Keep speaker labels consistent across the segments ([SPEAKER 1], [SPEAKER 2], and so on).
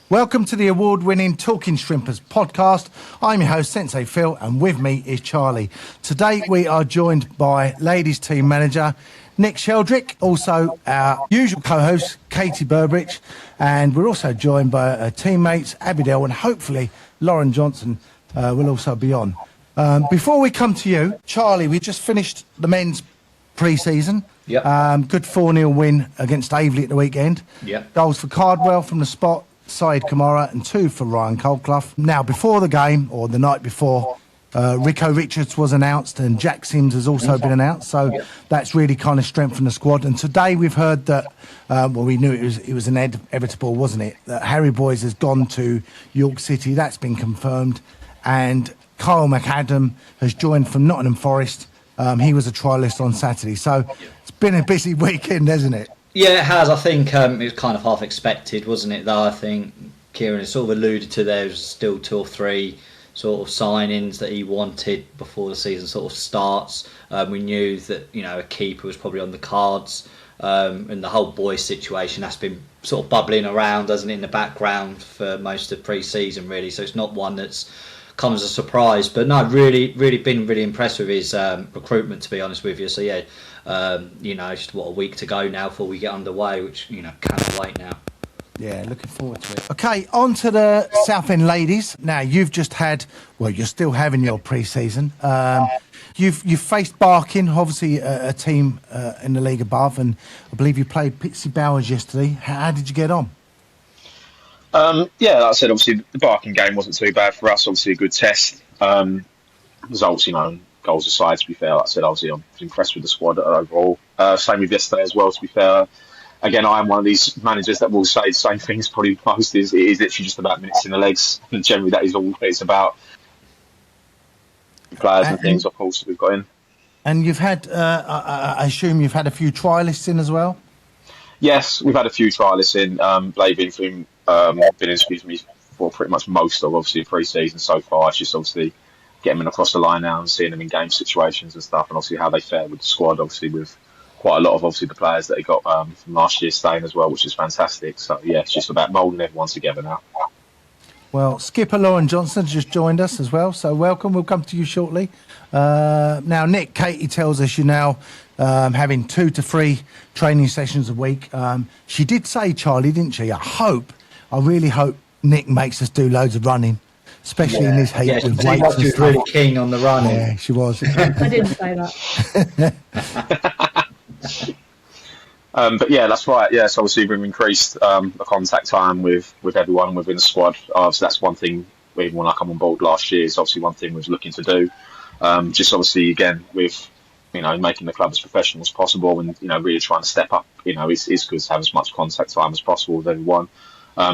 [SPEAKER 1] Welcome to the award-winning Talking Shrimpers podcast. I'm your host, Sensei Phil, and with me is Charlie. Today we are joined by ladies team manager Nick Sheldrick, also our usual co-host Katie Burbridge, and we're also joined by our teammates Abbie, Dell, and hopefully Lauren Johnson will also be on. Before we come to you, Charlie, we just finished the men's pre-season.
[SPEAKER 2] Yep.
[SPEAKER 1] Good 4-0 win against Abbie at the weekend.
[SPEAKER 2] Yep. Goals
[SPEAKER 1] for Cardwell from the spot, Saeed Kamara, and 2 for Ryan Coldclough. Now, before the game, or the night before, Rico Richards was announced and Jack Sims has also been announced. So that's really kind of strengthened the squad. And today we've heard that, we knew it was inevitable, wasn't it? That Harry Boyes has gone to York City. That's been confirmed. And Kyle McAdam has joined from Nottingham Forest. He was a trialist on Saturday. So it's been a busy weekend, hasn't it?
[SPEAKER 2] Yeah, it has. I think it was kind of half expected, wasn't it, though? I think Kieran has sort of alluded to there was still 2 or 3 sort of signings that he wanted before the season sort of starts. We knew that, a keeper was probably on the cards, and the whole Boyes situation has been sort of bubbling around, hasn't it, in the background for most of pre-season, really. So it's not one that's come as a surprise. But no, really been really impressed with his recruitment, to be honest with you. So yeah, just a week to go now before we get underway, which cannot wait now.
[SPEAKER 1] Yeah, looking forward to it. Okay, on to the Southend Ladies. Now, you've just had, you're still having your pre-season. You've faced Barking, obviously a team in the league above, and I believe you played Pitsea Bowers yesterday. How did you get on?
[SPEAKER 3] Like I said, obviously the Barking game wasn't too bad for us. Obviously a good test. Results, goals aside, to be fair, like I said, obviously I'm impressed with the squad overall. Same with yesterday as well, to be fair. Again, I am one of these managers that will say the same things probably most. It is literally just about minutes in the legs. And generally that is all it's about. Players and things, of course, that we've got in.
[SPEAKER 1] And you've had, I assume you've had a few trialists in as well?
[SPEAKER 3] Yes, we've had a few trialists in. Blade been in, for pretty much most of, obviously, pre-season so far. It's just obviously getting them across the line now and seeing them in game situations and stuff, and obviously how they fare with the squad, obviously with quite a lot of obviously the players that they got from last year staying as well, which is fantastic. So yeah, it's just about moulding everyone together now. Well,
[SPEAKER 1] skipper Lauren Johnson has just joined us as well, so welcome. We'll come to you shortly. Now, Nick, Katie tells us you're now having 2 to 3 training sessions a week. She did say, Charlie, didn't she? I really hope Nick makes us do loads of running, especially in this heat with weights.
[SPEAKER 2] She was really keen on the running.
[SPEAKER 1] Yeah, she was.
[SPEAKER 4] I didn't say that.
[SPEAKER 3] But yeah, that's right. Yeah, so obviously we've increased the contact time with everyone within the squad. So that's one thing. Even when I come on board last year, is obviously one thing we was looking to do. Just obviously again with making the club as professional as possible, and really trying to step up. It's good to have as much contact time as possible with everyone.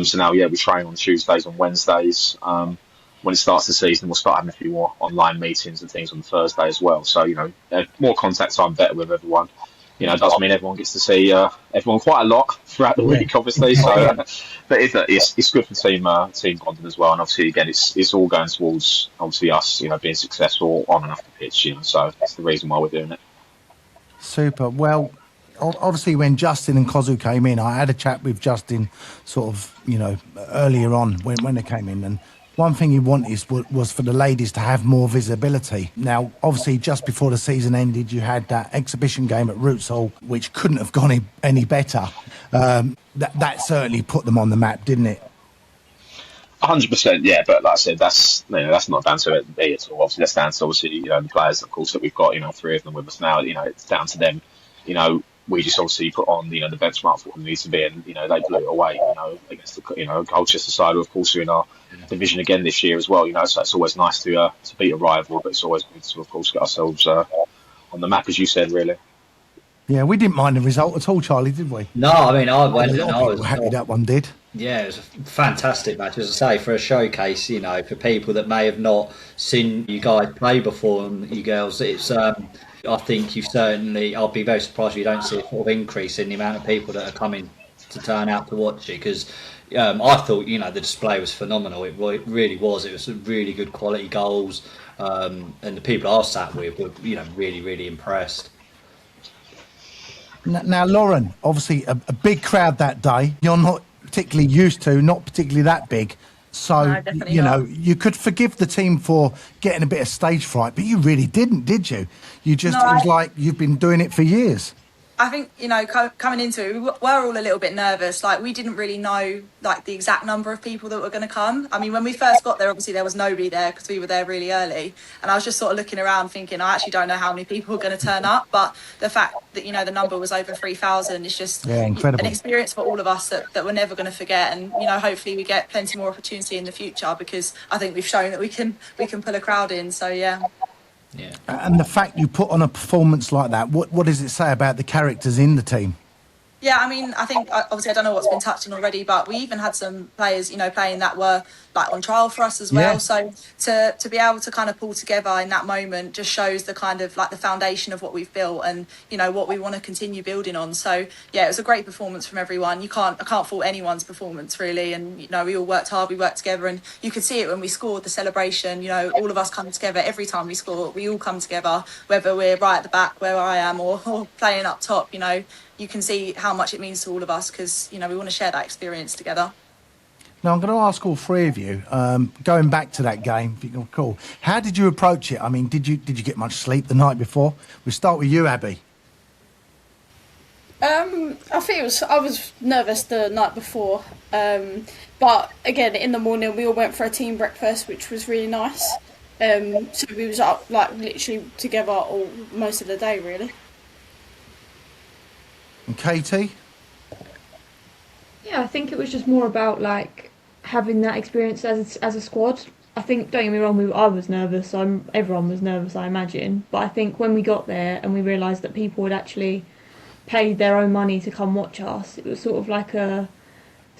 [SPEAKER 3] So now, we train on Tuesdays and Wednesdays. When it starts the season, we'll start having a few more online meetings and things on Thursday as well. So, more contact time, better with everyone. It does mean everyone gets to see everyone quite a lot throughout the week, obviously. So, but it's good for team bonding as well. And obviously, again, it's all going towards obviously us, being successful on and off the pitch. So that's the reason why we're doing it.
[SPEAKER 1] Super. Well, obviously, when Justin and Kozu came in, I had a chat with Justin sort of, earlier on when they came in, and one thing he wanted was for the ladies to have more visibility. Now, obviously, just before the season ended, you had that exhibition game at Roots Hall, which couldn't have gone any better. That certainly put them on the map, didn't it?
[SPEAKER 3] 100%, yeah. But like I said, that's not down to me at all. Obviously, that's down to the players, of course, that we've got. 3 of them with us now. It's down to them. We just obviously put on, the benchmark for what it needs to be, and, they blew it away, against the, Colchester side, who, of course, are in our division again this year as well, so it's always nice to beat a rival, but it's always good to, of course, get ourselves on the map, as you said, really.
[SPEAKER 1] Yeah, we didn't mind the result at all, Charlie, did we?
[SPEAKER 2] No, I mean, I went and I was
[SPEAKER 1] happy that one did.
[SPEAKER 2] Yeah, it was a fantastic match, as I say, for a showcase, for people that may have not seen you guys play before, and you girls, it's... I think I'll be very surprised if you don't see a sort of increase in the amount of people that are coming to turn out to watch it, because I thought, the display was phenomenal. It really was. It was some really good quality goals, and the people I sat with were, really, really impressed.
[SPEAKER 1] Now, Lauren, obviously a big crowd that day. You're not particularly used to, not particularly that big. So,
[SPEAKER 5] No, definitely
[SPEAKER 1] you know,
[SPEAKER 5] not.
[SPEAKER 1] you could forgive the team for getting a bit of stage fright, but you really didn't, did you? You just,
[SPEAKER 5] No,
[SPEAKER 1] it was like you've been doing it for years.
[SPEAKER 5] I think, you know, coming into it, we were all a little bit nervous. Like, we didn't really know, like, the exact number of people that were going to come. I mean, when we first got there, obviously there was nobody there because we were there really early. And I was just sort of looking around thinking, I actually don't know how many people are going to turn up. But the fact that, you know, the number was over 3,000 is just
[SPEAKER 1] Incredible.
[SPEAKER 5] an experience for all of us that we're never going to forget. And, you know, hopefully we get plenty more opportunity in the future because I think we've shown that we can pull a crowd in. So, yeah.
[SPEAKER 2] Yeah.
[SPEAKER 1] And the fact you put on a performance like that, what does it say about the characters in the team?
[SPEAKER 5] Yeah, I mean, I think, obviously, I don't know what's been touched on already, but we even had some players, you know, playing that were, like, on trial for us as well.
[SPEAKER 1] Yeah.
[SPEAKER 5] So to be able to kind of pull together in that moment just shows the kind of, like, the foundation of what we've built and, you know, what we want to continue building on. So, yeah, it was a great performance from everyone. I can't fault anyone's performance, really. And, you know, we all worked hard, we worked together, and you could see it when we scored the celebration. You know, all of us come together every time we score. We all come together, whether we're right at the back where I am or playing up top, you know. You can see how much it means to all of us because, you know, we want to share that experience together.
[SPEAKER 1] Now, I'm going to ask all three of you, going back to that game, if you can recall, how did you approach it? I mean, did you get much sleep the night before? We'll start with you, Abbie.
[SPEAKER 6] I think I was nervous the night before, but again in the morning we all went for a team breakfast, which was really nice. So we was up like literally together most of the day, really.
[SPEAKER 1] And Katie?
[SPEAKER 4] Yeah, I think it was just more about like having that experience as a squad. I think, don't get me wrong, I was nervous. Everyone was nervous, I imagine. But I think when we got there and we realised that people had actually paid their own money to come watch us, it was sort of like a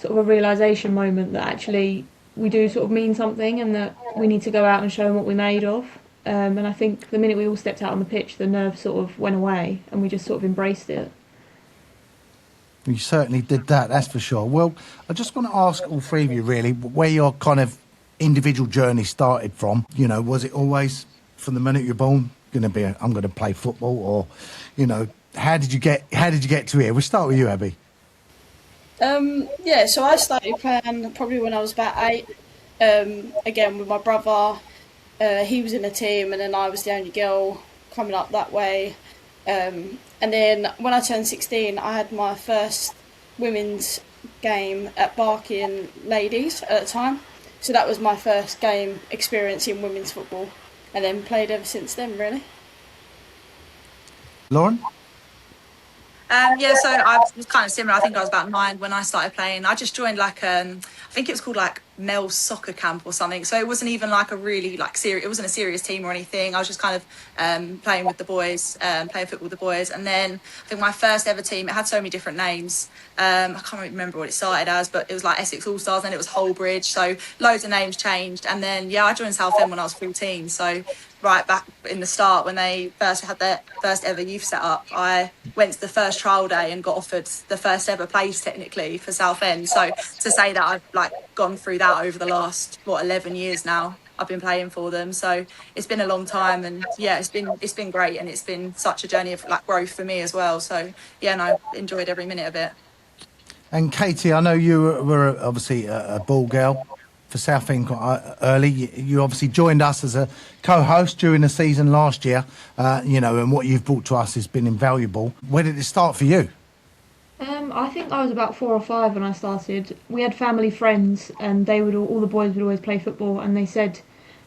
[SPEAKER 4] realisation moment that actually we do sort of mean something and that we need to go out and show them what we're made of. And I think the minute we all stepped out on the pitch, the nerves sort of went away and we just sort of embraced it.
[SPEAKER 1] You certainly did that, that's for sure. Well, I just want to ask all three of you, really, where your kind of individual journey started from. You know, was it always from the minute you're born I'm going to play football, or, you know, how did you get to here? We'll start with you, Abbie.
[SPEAKER 6] Yeah, so I started playing probably when I was about 8. Again with my brother, he was in a team, and then I was the only girl coming up that way. And then when I turned 16, I had my first women's game at Barking Ladies at the time. So that was my first game experience in women's football, and then played ever since then, really.
[SPEAKER 1] Lauren?
[SPEAKER 5] Yeah, so I was kind of similar. I think I was about 9 when I started playing. I just joined like I think it was called like male soccer camp or something. So it wasn't even like a really like serious. It wasn't a serious team or anything. I was just kind of playing with the boys, playing football with the boys. And then I think my first ever team, it had so many different names. I can't remember what it started as, but it was like Essex All Stars, and it was Burbridge. So loads of names changed. And then yeah, I joined Southend when I was 14. So right back in the start when they first had their first ever youth set up, I went to the first trial day and got offered the first ever place technically for Southend. So to say that I've like gone through that over the last 11 years now, I've been playing for them. So it's been a long time, and yeah, it's been great, and it's been such a journey of like growth for me as well. So yeah, and I enjoyed every minute of it.
[SPEAKER 1] And Katie, I know you were obviously a ball girl for Southend quite early. You obviously joined us as a co-host during the season last year, you know, and what you've brought to us has been invaluable. Where did it start for you?
[SPEAKER 4] I think I was about 4 or 5 when I started. We had family friends, and all the boys would always play football, and they said,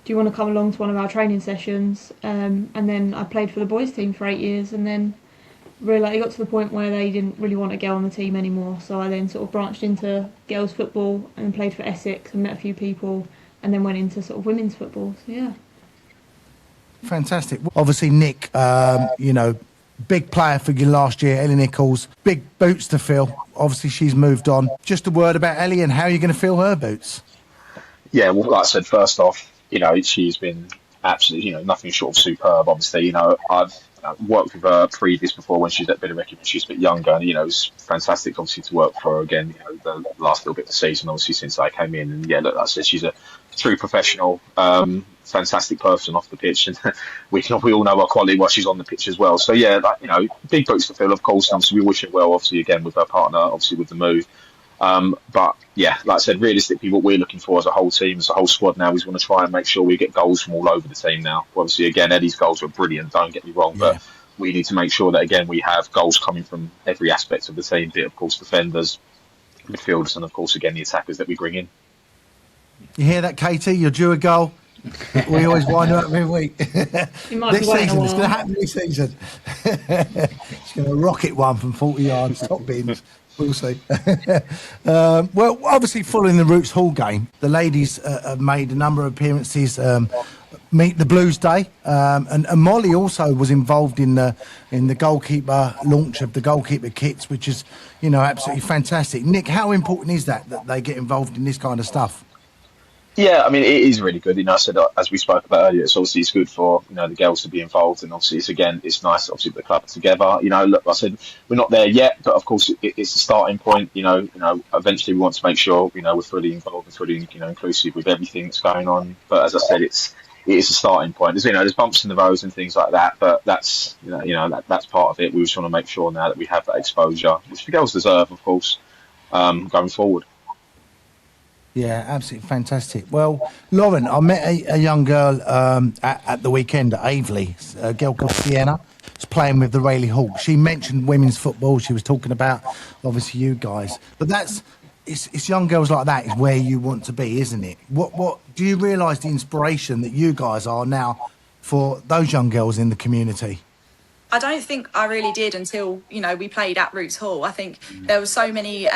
[SPEAKER 4] do you want to come along to one of our training sessions? And then I played for the boys team for 8 years, and then it got to the point where they didn't really want a girl on the team anymore, so I then sort of branched into girls football and played for Essex and met a few people, and then went into sort of women's football. So yeah.
[SPEAKER 1] Fantastic. Obviously, Nick, you know, big player for you last year, Ellie Nichols, big boots to fill. Obviously, she's moved on. Just a word about Ellie and how are you going to fill her boots?
[SPEAKER 3] Yeah, well, like I said, first off, you know, she's been absolutely, you know, nothing short of superb. Obviously, you know, I've worked with her before when she's at Burbridge when she's a bit younger, and you know, it's fantastic obviously to work for her again, you know, the last little bit of the season obviously since I came in. And yeah, look, like I said, she's a true professional, fantastic person off the pitch, and we all know her quality while she's on the pitch as well. So yeah, like, you know, big boots to fill, of course. Obviously we wish her well, obviously, again with her partner, obviously with the move. But yeah, like I said, realistically, what we're looking for as a whole team, as a whole squad now, is we want to try and make sure we get goals from all over the team now. Obviously, again, Eddie's goals were brilliant, don't get me wrong,
[SPEAKER 1] Yeah.
[SPEAKER 3] but we need to make sure that, again, we have goals coming from every aspect of the team, be it, of course, defenders, midfielders, and, of course, again, the attackers that we bring in.
[SPEAKER 1] You hear that, Katie? You're due a goal. We always wind her up every week.
[SPEAKER 4] You might
[SPEAKER 1] This
[SPEAKER 4] be waiting
[SPEAKER 1] season,
[SPEAKER 4] a
[SPEAKER 1] it's going to
[SPEAKER 4] while.
[SPEAKER 1] happen this season. She's going to rocket one from 40 yards, top bins. We'll see. Well, obviously, following the Roots Hall game, the ladies have made a number of appearances. Meet the Blues Day, and Molly also was involved in the goalkeeper launch of the goalkeeper kits, which is, absolutely fantastic. Nick, how important is that they get involved in this kind of stuff?
[SPEAKER 3] Yeah, I mean, it is really good. I said, as we spoke about earlier, it's good for, the girls to be involved. And obviously, it's nice, obviously, the club together. Look, I said, we're not there yet, but of course, it's a starting point. Eventually we want to make sure, we're fully involved and fully, inclusive with everything that's going on. But as I said, it is a starting point. There's bumps in the roads and things like that, but that's, that's part of it. We just want to make sure now that we have that exposure, which the girls deserve, of course, going forward.
[SPEAKER 1] Yeah, absolutely fantastic. Well, Lauren, I met a young girl at the weekend at Aveley, a girl called Sienna. Was playing with the Rayleigh Hawks. She mentioned women's football. She was talking about, obviously, you guys. But it's young girls like that is where you want to be, isn't it? What do you realise the inspiration that you guys are now for those young girls in the community?
[SPEAKER 5] I don't think I really did until, we played at Roots Hall. I think there were so many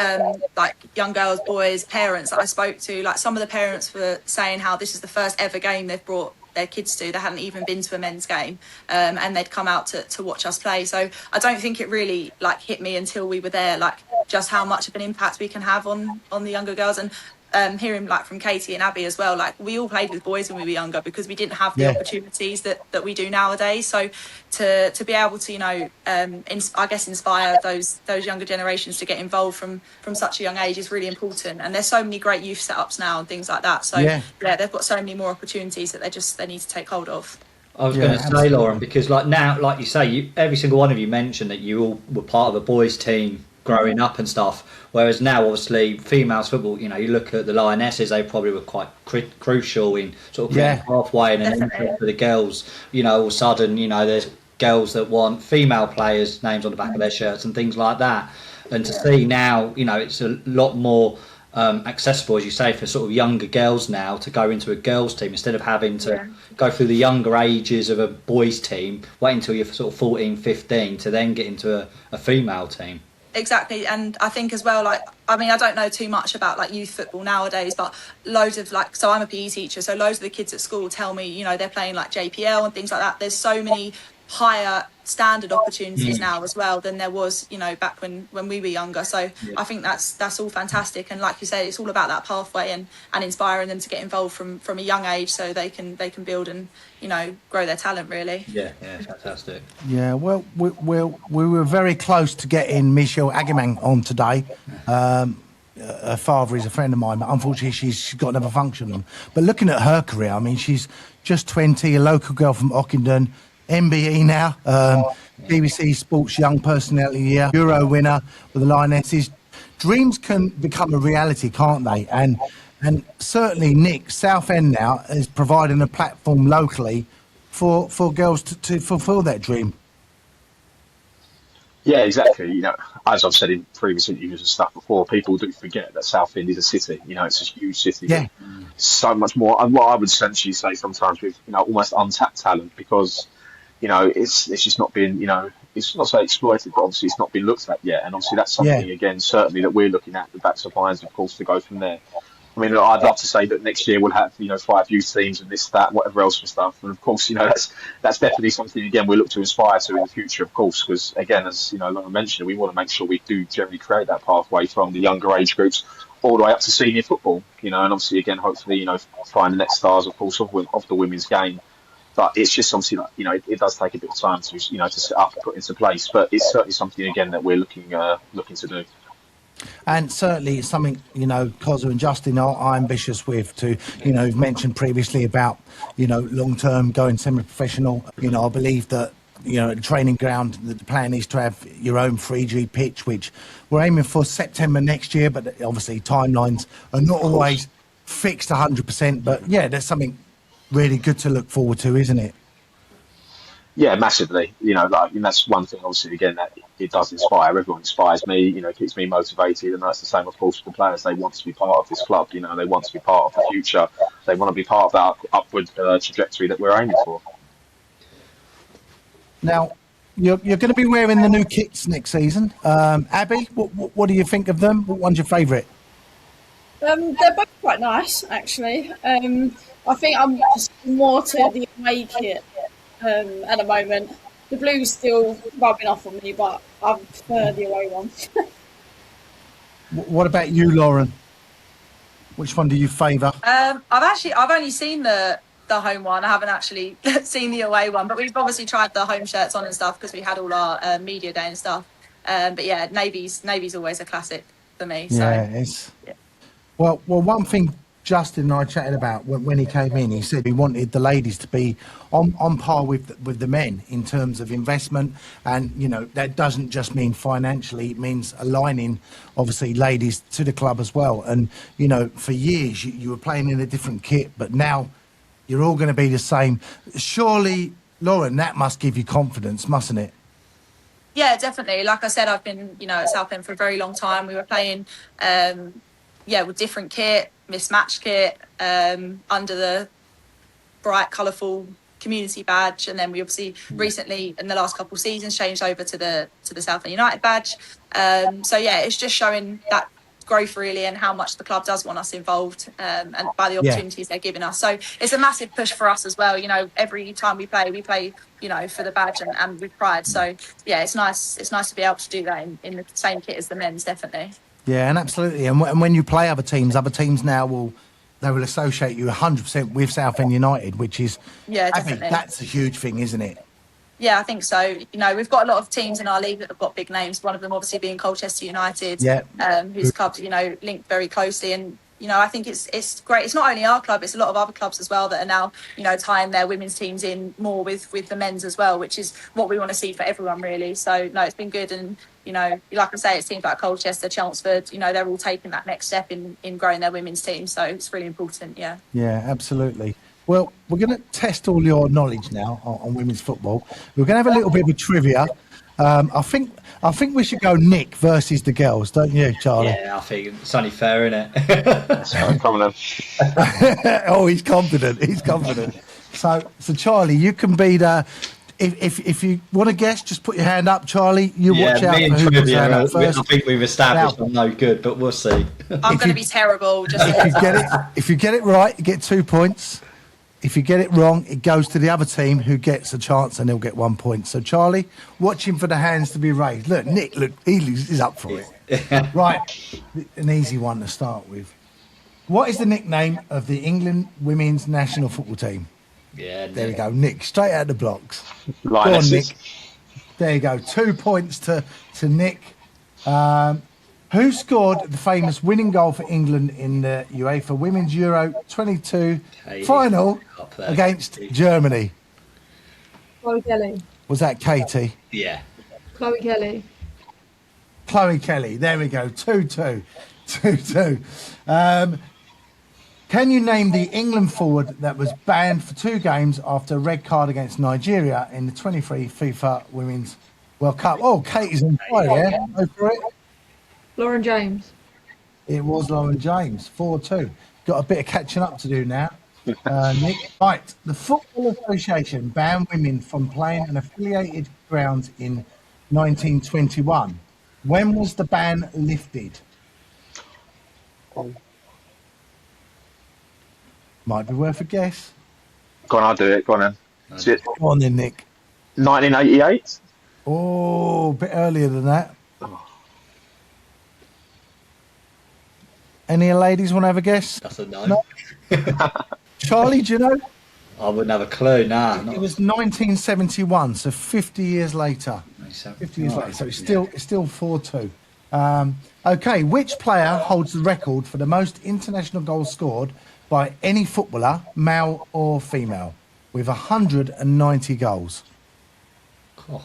[SPEAKER 5] young girls, boys, parents that I spoke to. Like, some of the parents were saying how this is the first ever game they've brought their kids to. They hadn't even been to a men's game, and they'd come out to watch us play. So I don't think it really hit me until we were there, just how much of an impact we can have on the younger girls. And hearing from Katie and Abbie as well, we all played with boys when we were younger because we didn't have the opportunities that we do nowadays. So to be able to I guess inspire those younger generations to get involved from such a young age is really important. And there's so many great youth setups now and things like that. So yeah, they've got so many more opportunities that they need to take hold of.
[SPEAKER 2] I was going to say, Lauren, because now, like you say, every single one of you mentioned that you all were part of a boys' team growing up and stuff, whereas now obviously females football, you look at the Lionesses, they probably were quite crucial in sort of halfway and an interest for the girls. All of a sudden, there's girls that want female players' names on the back of their shirts and things like that. And to see now, it's a lot more accessible, as you say, for sort of younger girls now to go into a girls' team instead of having to go through the younger ages of a boys' team, wait until you're sort of 14, 15 to then get into a female team.
[SPEAKER 5] Exactly, and I think as well, I don't know too much about youth football nowadays, but loads of so I'm a PE teacher, so loads of the kids at school tell me, they're playing JPL and things like that. There's so many higher standard opportunities now as well than there was, back when we were younger. So I think that's all fantastic, and like you said, it's all about that pathway and inspiring them to get involved from a young age so they can build and grow their talent, really.
[SPEAKER 2] Yeah, fantastic.
[SPEAKER 1] Yeah, well, we were very close to getting Michelle Agamang on today. Her father is a friend of mine, but unfortunately she's got another function on. But looking at her career, she's just 20, a local girl from Ockenden, MBE now, BBC Sports Young Personality Year, Euro winner with the Lionesses. Dreams can become a reality, can't they? And certainly, Nick, Southend now is providing a platform locally for girls to fulfil that dream.
[SPEAKER 3] Yeah, exactly. As I've said in previous interviews and stuff before, people do forget that Southend is a city. It's a huge city.
[SPEAKER 1] Yeah.
[SPEAKER 3] So much more. And what I would essentially say sometimes with, almost untapped talent, because, it's just not been, it's not so exploited, but obviously it's not been looked at yet. And obviously that's something, again, certainly that we're looking at the backs of minds, of course, to go from there. I'd love to say that next year we'll have, 5 youth teams and this, that, whatever else and stuff. And of course, that's definitely something, again, we look to inspire to in the future, of course, because again, as like I mentioned, we want to make sure we do generally create that pathway from the younger age groups all the way up to senior football, and obviously, again, hopefully, find the next stars, of course, of the women's game. But it's just obviously, it does take a bit of time to, to set up and put into place. But it's certainly something, again, that we're looking to do.
[SPEAKER 1] And certainly it's something, Cozza and Justin are ambitious with to, you've mentioned previously about, long-term going semi-professional. I believe that, the training ground, the plan is to have your own 3G pitch, which we're aiming for September next year, but obviously timelines are not always fixed 100%. But yeah, there's something really good to look forward to, isn't it?
[SPEAKER 3] Yeah, massively. And that's one thing. Obviously, again, that it does inspire. Everyone inspires me. Keeps me motivated, and that's the same, of course, for the players. They want to be part of this club. They want to be part of the future. They want to be part of that upward trajectory that we're aiming for.
[SPEAKER 1] Now, you're going to be wearing the new kits next season. Abbie, what do you think of them? What one's your favourite?
[SPEAKER 6] They're both quite nice, actually. I think I'm more to the away kit at the moment. The blue's still rubbing off on me, but I prefer the away one.
[SPEAKER 1] What about you, Lauren? Which one do you favour?
[SPEAKER 5] I've only seen the home one. I haven't actually seen the away one, but we've obviously tried the home shirts on and stuff because we had all our media day and stuff. But yeah, navy's always a classic for me. So.
[SPEAKER 1] Yeah, it is. Yeah. Well, one thing Justin and I chatted about when he came in, he said he wanted the ladies to be on par with the men in terms of investment, and that doesn't just mean financially; it means aligning, obviously, ladies to the club as well. And for years you were playing in a different kit, but now you're all going to be the same. Surely, Lauren, that must give you confidence, mustn't it?
[SPEAKER 5] Yeah, definitely. Like I said, I've been at Southend for a very long time. We were playing with different kit, mismatched kit, under the bright, colourful community badge, and then we obviously recently, in the last couple of seasons, changed over to the Southend United badge. So yeah, it's just showing that growth really, and how much the club does want us involved, and by the opportunities they're giving us. So it's a massive push for us as well. Every time we play for the badge and with pride. So yeah, it's nice to be able to do that in the same kit as the men's, definitely.
[SPEAKER 1] Yeah, and absolutely. And when you play other teams now will associate you 100% with Southend United, which is, I think that's a huge thing, isn't it?
[SPEAKER 5] Yeah, I think so. We've got a lot of teams in our league that have got big names. One of them obviously being Colchester United, whose clubs, linked very closely. And, I think it's great. It's not only our club, it's a lot of other clubs as well that are now, tying their women's teams in more with the men's as well, which is what we want to see for everyone, really. So, no, it's been good. And, like I say, it's teams like Colchester, Chelmsford, they're all taking that next step in growing their women's team. So it's really important, yeah.
[SPEAKER 1] Yeah, absolutely. Well, we're going to test all your knowledge now on women's football. We're going to have a little bit of a trivia. I think we should go Nick versus the girls, don't you, Charlie?
[SPEAKER 2] Yeah, I think it's only fair, isn't it?
[SPEAKER 3] Come on.
[SPEAKER 1] Oh, he's confident. So Charlie, you can be the. If you want to guess, just put your hand up, Charlie. Watch out for who puts hand up first.
[SPEAKER 2] I think we've established I'm no good, but we'll see.
[SPEAKER 5] I'm going to be terrible.
[SPEAKER 1] If you get it right, you get 2 points. If you get it wrong, it goes to the other team, who gets a chance, and they'll get 1 point. So, Charlie, watch him for the hands to be raised. Look, Nick, he's up for it. Right, an easy one to start with. What is the nickname of the England women's national football team?
[SPEAKER 2] Yeah,
[SPEAKER 1] there we go, Nick, straight out the blocks.
[SPEAKER 3] Lionesses.
[SPEAKER 1] Go on, Nick. There you go, 2 points to Nick. Who scored the famous winning goal for England in the UEFA Women's Euro 22 final against Germany?
[SPEAKER 4] Chloe Kelly.
[SPEAKER 1] Was that Katie?
[SPEAKER 2] Yeah.
[SPEAKER 4] Chloe Kelly.
[SPEAKER 1] Chloe Kelly. There we go. 2-2. 2-2. Can you name the England forward that was banned for 2 games after a red card against Nigeria in the 23 FIFA Women's World Cup? Oh, Katie's on fire, yeah? Go for it.
[SPEAKER 4] Lauren James.
[SPEAKER 1] It was Lauren James, 4-2. Got a bit of catching up to do now, Nick. Right, the Football Association banned women from playing an affiliated ground in 1921. When was the ban lifted? Might be worth a guess.
[SPEAKER 3] Go on, I'll do it. Go on then.
[SPEAKER 1] Go on then, Nick.
[SPEAKER 3] 1988?
[SPEAKER 1] Oh, a bit earlier than that. Any ladies want to have a guess?
[SPEAKER 2] That's a no.
[SPEAKER 1] Charlie, do you know?
[SPEAKER 2] I wouldn't have a clue, nah.
[SPEAKER 1] It was 1971, so 50 years later. 50 years later, so it's still 4-2. Okay, which player holds the record for the most international goals scored by any footballer, male or female, with 190 goals?
[SPEAKER 2] Oh,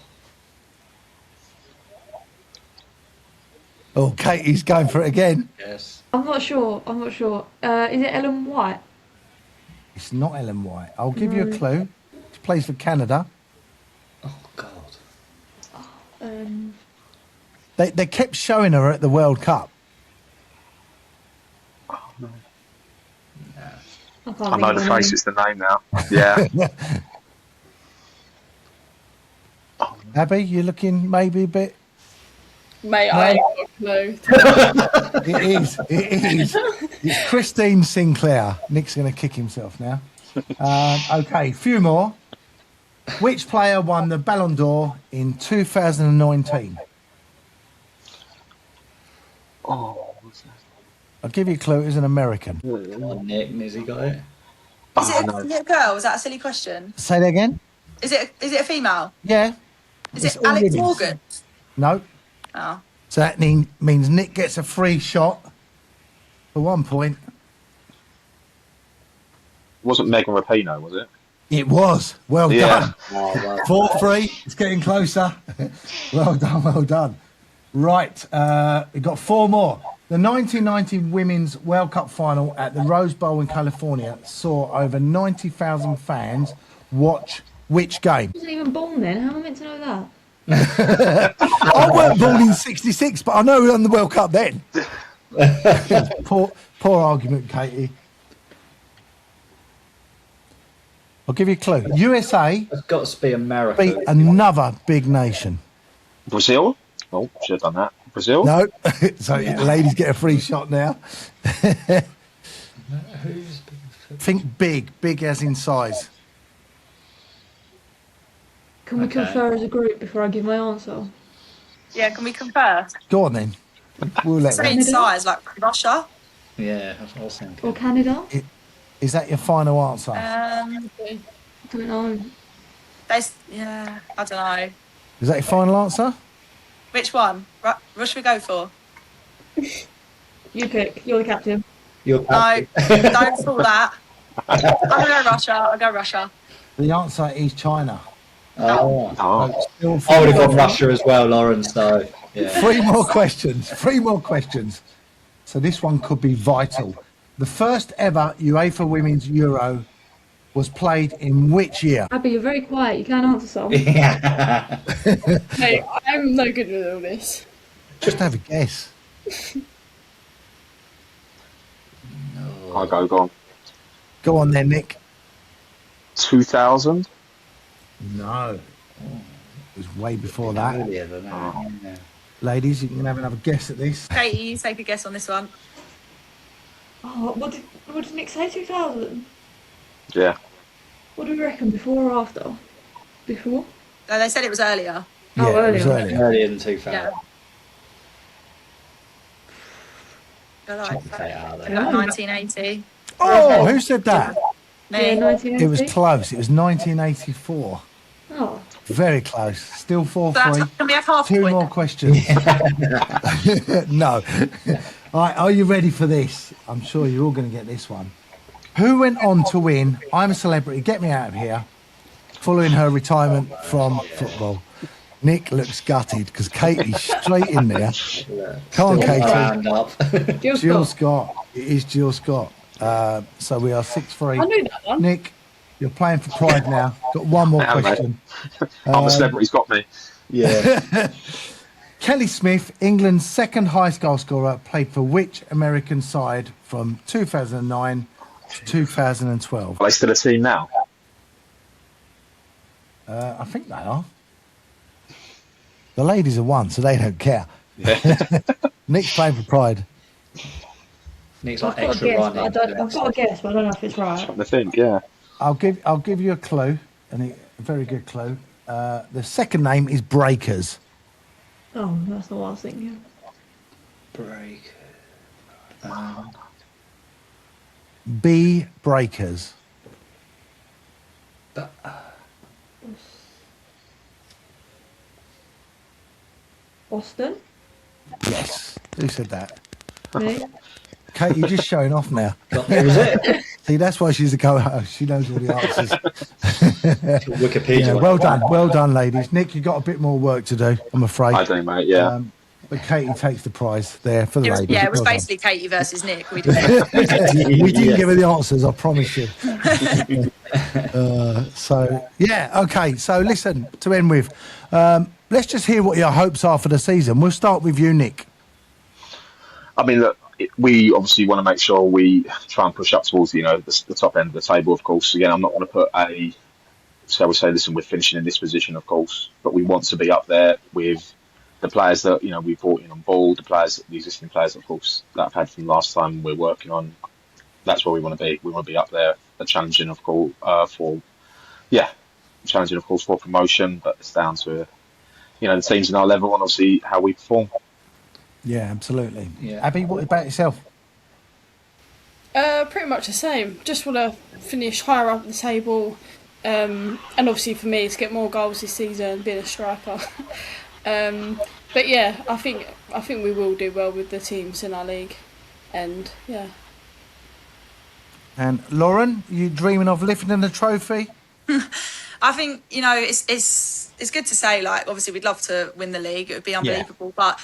[SPEAKER 1] Oh, Katie's going for it again.
[SPEAKER 2] yes.
[SPEAKER 4] I'm not sure. Is it Ellen White?
[SPEAKER 1] It's not Ellen White. I'll give you a
[SPEAKER 4] No.
[SPEAKER 1] clue. She plays for Canada.
[SPEAKER 2] Oh, God.
[SPEAKER 1] They kept showing her at the World Cup.
[SPEAKER 4] I can't
[SPEAKER 3] I
[SPEAKER 4] think
[SPEAKER 3] know
[SPEAKER 4] of
[SPEAKER 3] the
[SPEAKER 4] her
[SPEAKER 3] face,
[SPEAKER 4] name.
[SPEAKER 3] it's the name now. Yeah.
[SPEAKER 1] Abbie, you're looking maybe a bit...
[SPEAKER 6] Mate, I ain't got a clue.
[SPEAKER 1] It is. It's Christine Sinclair. Nick's going to kick himself now. Okay, few more. Which player won the Ballon d'Or in 2019?
[SPEAKER 3] Oh, what's that?
[SPEAKER 1] I'll give you a clue. It was an American.
[SPEAKER 2] Come on, Nick. Has he got it?
[SPEAKER 5] Is it a girl? Is that a silly question?
[SPEAKER 1] Say that again?
[SPEAKER 5] Is it a female?
[SPEAKER 1] Yeah.
[SPEAKER 5] Is
[SPEAKER 1] It's
[SPEAKER 5] it
[SPEAKER 1] all
[SPEAKER 5] Alex
[SPEAKER 1] women's.
[SPEAKER 5] Morgan?
[SPEAKER 1] No.
[SPEAKER 5] Oh.
[SPEAKER 1] So that means Nick gets a free shot for 1 point.
[SPEAKER 3] It wasn't Megan Rapinoe, was it?
[SPEAKER 1] It was. Well
[SPEAKER 3] Yeah.
[SPEAKER 1] done. 4-3. It's getting closer. Well done. Right. We've got 4 more. The 1990 Women's World Cup final at the Rose Bowl in California saw over 90,000 fans watch which game?
[SPEAKER 4] I wasn't even born then. How am I meant to know that?
[SPEAKER 1] I weren't born in 66, but I know we won the World Cup then. Poor argument, Katie. I'll give you a clue. USA
[SPEAKER 2] It's got to be America.
[SPEAKER 1] beat another big nation.
[SPEAKER 3] Brazil? Oh, should have done that. Brazil?
[SPEAKER 1] No, so ladies get a free shot now.
[SPEAKER 2] Who's
[SPEAKER 1] Think big as in size.
[SPEAKER 4] Can we confer as a group before I give my answer?
[SPEAKER 5] Yeah, can we confer?
[SPEAKER 1] Go on then. We'll let
[SPEAKER 5] Same
[SPEAKER 1] them.
[SPEAKER 5] size, like Russia.
[SPEAKER 2] Yeah, that's what I was thinking.
[SPEAKER 4] Or Canada?
[SPEAKER 1] Is that your final answer?
[SPEAKER 4] I don't know.
[SPEAKER 5] Yeah, I don't know.
[SPEAKER 1] Is that your final answer?
[SPEAKER 5] Which one? What should we go for?
[SPEAKER 4] You pick. You're the captain.
[SPEAKER 2] You're
[SPEAKER 5] No, don't fool that. I'll go Russia. I'll go Russia.
[SPEAKER 1] The answer is China.
[SPEAKER 2] Oh.
[SPEAKER 3] Oh,
[SPEAKER 1] Still
[SPEAKER 2] I would have gone
[SPEAKER 1] 3
[SPEAKER 2] Russia as well, Lauren, so yeah.
[SPEAKER 1] 3 more questions. 3 more questions. So this one could be vital. The first ever UEFA Women's Euro was played in which year?
[SPEAKER 4] Abbie, you're very quiet. You can't answer some.
[SPEAKER 2] Yeah.
[SPEAKER 6] Mate, I'm no good with all this.
[SPEAKER 1] Just have a guess.
[SPEAKER 3] I'll go on.
[SPEAKER 1] Go on then, Nick.
[SPEAKER 3] 2000?
[SPEAKER 1] No. It was way before that.
[SPEAKER 2] Earlier than that. Yeah.
[SPEAKER 1] Ladies, you can have another guess at this.
[SPEAKER 5] Katie, you take a guess on this one.
[SPEAKER 4] Oh, what did Nick say? 2000?
[SPEAKER 3] Yeah.
[SPEAKER 4] What do we reckon? Before or after? Before?
[SPEAKER 5] No, they said it was earlier.
[SPEAKER 1] Yeah,
[SPEAKER 4] Oh,
[SPEAKER 1] it was
[SPEAKER 4] earlier.
[SPEAKER 1] earlier.
[SPEAKER 2] Earlier than 2000.
[SPEAKER 5] Yeah. Go like,
[SPEAKER 2] Chuck it out there.
[SPEAKER 5] go like 1980.
[SPEAKER 1] Oh, who said that?
[SPEAKER 4] Yeah,
[SPEAKER 5] Me.
[SPEAKER 4] 1980.
[SPEAKER 1] It was close. It was 1984.
[SPEAKER 4] Oh,
[SPEAKER 1] Very close. Still
[SPEAKER 5] So that's,
[SPEAKER 1] 4-3.
[SPEAKER 5] can we have half a
[SPEAKER 1] 2
[SPEAKER 5] point?
[SPEAKER 1] more questions. No. All right, are you ready for this? I'm sure you're all going to get this one. Who went on to win I'm a Celebrity, Get Me Out of Here, following her retirement from football? Nick looks gutted because Katie's straight in there. Come on,
[SPEAKER 2] Still
[SPEAKER 1] Katie.
[SPEAKER 2] round up.
[SPEAKER 1] Jill Scott. It is Jill Scott. So we are 6-3.
[SPEAKER 6] I knew that one.
[SPEAKER 1] Nick, you're playing for pride now. Got one more
[SPEAKER 3] Yeah, mate.
[SPEAKER 1] question.
[SPEAKER 3] I'm a celebrity's got me.
[SPEAKER 2] Yeah.
[SPEAKER 1] Kelly Smith, England's second highest goal scorer, played for which American side from 2009 to 2012?
[SPEAKER 3] Are they still a team now?
[SPEAKER 1] I think they are. The ladies are one, so they don't care. Nick's playing for pride.
[SPEAKER 2] Nick's
[SPEAKER 4] I've
[SPEAKER 2] like
[SPEAKER 4] got a
[SPEAKER 2] extra
[SPEAKER 4] guess.
[SPEAKER 2] running.
[SPEAKER 4] I've got a guess, but I don't know if it's right.
[SPEAKER 3] I think, yeah.
[SPEAKER 1] I'll give you a clue, and a very good clue. The second name is Breakers.
[SPEAKER 4] Oh, that's not what I was thinking.
[SPEAKER 2] Break.
[SPEAKER 1] B Breakers.
[SPEAKER 4] Boston?
[SPEAKER 1] Yes. Who said that?
[SPEAKER 4] Me?
[SPEAKER 1] Kate, you're just showing off now.
[SPEAKER 2] What was it?
[SPEAKER 1] See, that's why she's a co-host. She knows all the answers.
[SPEAKER 2] Wikipedia.
[SPEAKER 1] Yeah, well done, ladies. Nick, you've got a bit more work to do, I'm afraid.
[SPEAKER 3] I do, mate. Yeah.
[SPEAKER 1] But Katie takes the prize there for the ladies.
[SPEAKER 5] It was
[SPEAKER 1] Well done.
[SPEAKER 5] basically Katie versus Nick. We
[SPEAKER 1] We didn't give her the answers, I promise you. Okay. So listen, to end with, let's just hear what your hopes are for the season. We'll start with you, Nick.
[SPEAKER 3] I mean, look, we obviously want to make sure we try and push up towards the top end of the table. Of course, again, I'm not going to put shall we say, listen, we're finishing in this position, of course, but we want to be up there with the players that we brought in on board, the existing players, of course, that I've had from last time we're working on. That's where we want to be. We want to be up there, challenging, of course, for promotion. But it's down to the teams in our level and obviously how we perform.
[SPEAKER 1] Yeah, absolutely.
[SPEAKER 2] Yeah.
[SPEAKER 1] Abbie, what about yourself?
[SPEAKER 6] Pretty much the same. Just want to finish higher up the table, and obviously for me, it's get more goals this season, being a striker. But yeah, I think we will do well with the teams in our league, and yeah.
[SPEAKER 1] And Lauren, you dreaming of lifting the trophy?
[SPEAKER 5] I think it's good to say, like, obviously we'd love to win the league. It would be unbelievable, but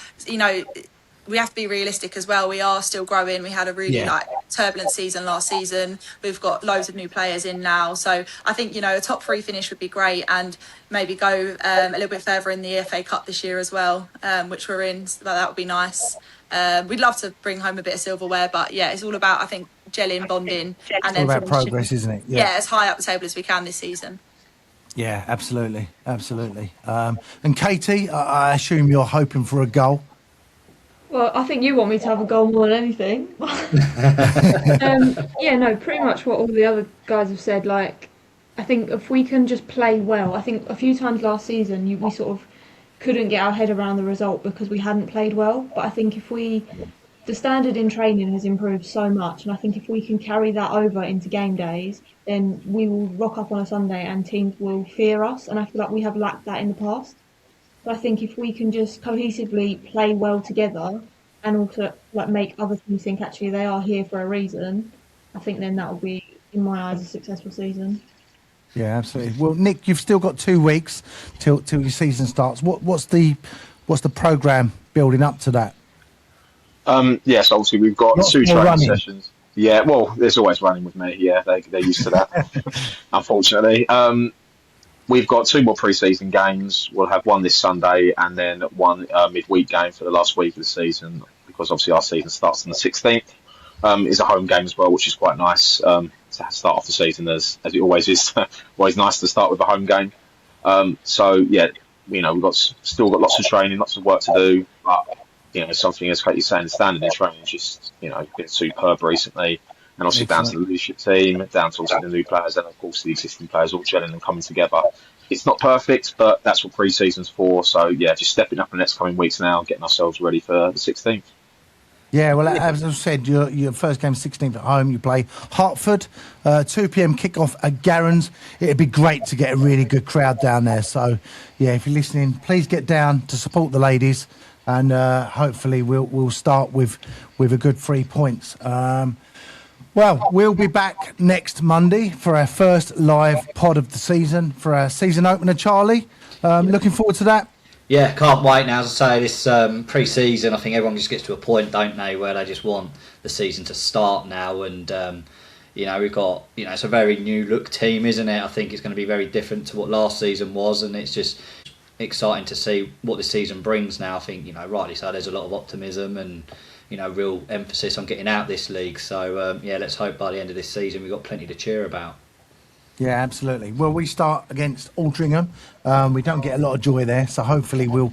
[SPEAKER 5] we have to be realistic as well. We are still growing. We had a really turbulent season last season. We've got loads of new players in now, so I think a top 3 finish would be great, and maybe go a little bit further in the FA Cup this year as well, which we're in. So that would be nice. We'd love to bring home a bit of silverware, but yeah, it's all about, I think, gelling, bonding, and then
[SPEAKER 1] about progress, isn't it?
[SPEAKER 5] Yeah, as high up the table as we can this season.
[SPEAKER 1] Yeah, absolutely. And Katie, I assume you're hoping for a goal.
[SPEAKER 4] Well, I think you want me to have a goal more than anything. Pretty much what all the other guys have said. Like, I think if we can just play well, I think a few times last season we sort of couldn't get our head around the result because we hadn't played well. But I think the standard in training has improved so much, and I think if we can carry that over into game days, then we will rock up on a Sunday and teams will fear us. And I feel like we have lacked that in the past. So I think if we can just cohesively play well together and also make other teams think actually they are here for a reason, I think then that will be, in my eyes, a successful season.
[SPEAKER 1] Yeah, absolutely. Well, Nick, you've still got 2 weeks till your season starts. What's the programme building up to that?
[SPEAKER 3] Yes, obviously we've got
[SPEAKER 1] Lots
[SPEAKER 3] 2
[SPEAKER 1] more
[SPEAKER 3] training
[SPEAKER 1] running.
[SPEAKER 3] sessions. Yeah, well, there's always running with me. Yeah, they're used to that, unfortunately. We've got 2 more pre-season games. We'll have one this Sunday and then one midweek game for the last week of the season, because obviously our season starts on the 16th. It's a home game as well, which is quite nice to start off the season as it always is. Always nice to start with a home game. We've still got lots of training, lots of work to do. But something as Katie's saying, the standard in training is just been superb recently. And obviously down to the leadership team, down to also the new players, and of course the existing players all gelling and coming together. It's not perfect, but that's what pre-season's for. So yeah, just stepping up in the next coming weeks now, getting ourselves ready for the 16th.
[SPEAKER 1] Yeah, well, as I said, your first game 16th at home. You play Hertford, 2 p.m. kickoff at Garrans. It'd be great to get a really good crowd down there. So yeah, if you're listening, please get down to support the ladies, and hopefully we'll start with a good 3 points. Well, we'll be back next Monday for our first live pod of the season, for our season opener, Charlie. Looking forward to that.
[SPEAKER 2] Yeah, can't wait now. As I say, this pre-season, I think everyone just gets to a point, don't they, where they just want the season to start now. And, we've got, it's a very new look team, isn't it? I think it's going to be very different to what last season was. And it's just exciting to see what the season brings now. I think, rightly so, there's a lot of optimism and, real emphasis on getting out this league. So, let's hope by the end of this season we've got plenty to cheer about.
[SPEAKER 1] Yeah, absolutely. Well, we start against Altrincham. We don't get a lot of joy there, so hopefully we'll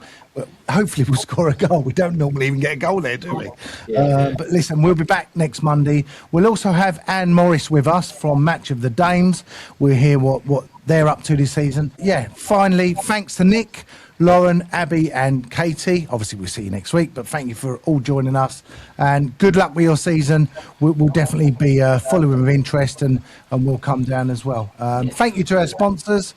[SPEAKER 1] score a goal. We don't normally even get a goal there, do we? But listen, we'll be back next Monday. We'll also have Anne Morris with us from Match of the Dames. We'll hear what they're up to this season. Yeah, finally, thanks to Nick, Lauren, Abbie and Katie. Obviously, we'll see you next week, but thank you for all joining us. And good luck with your season. We'll definitely be following with interest and we'll come down as well. Thank you to our sponsors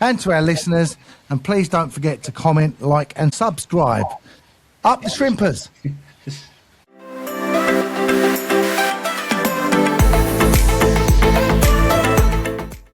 [SPEAKER 1] and to our listeners. And please don't forget to comment, like and subscribe. Up the Shrimpers.